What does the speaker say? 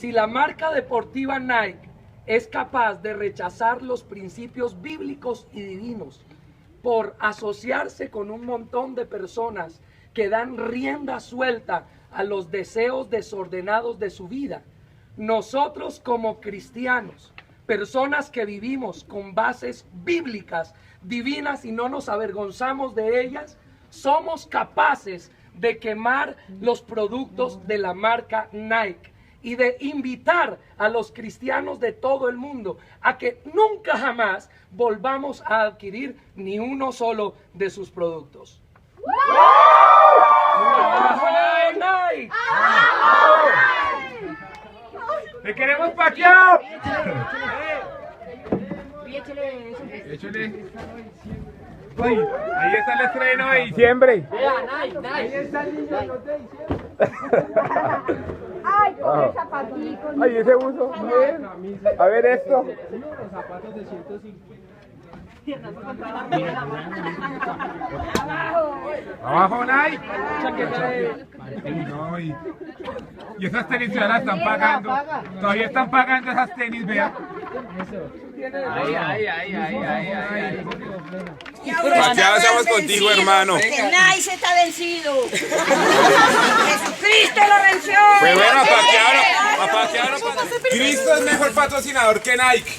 Si la marca deportiva Nike es capaz de rechazar los principios bíblicos y divinos por asociarse con un montón de personas que dan rienda suelta a los deseos desordenados de su vida, nosotros como cristianos, personas que vivimos con bases bíblicas, divinas y no nos avergonzamos de ellas, somos capaces de quemar los productos de la marca Nike y de invitar a los cristianos de todo el mundo a que nunca jamás volvamos a adquirir ni uno solo de sus productos. Nike! ¡Te queremos paqueado! Échale. Uy, ahí está el estreno de diciembre. Ahí está el niño de los de diciembre. Ay, con el zapatico. Ay, ese uso. A ver esto. Los zapatos de 150. Abajo, Nike. No, y esas tenis ya las están pagando. Todavía están pagando esas tenis, vea. Ya estamos contigo, hermano. Que Nice está vencido. Jesucristo lo venció. Pues bueno, a paquearlo. Cristo es mejor patrocinador que Nike.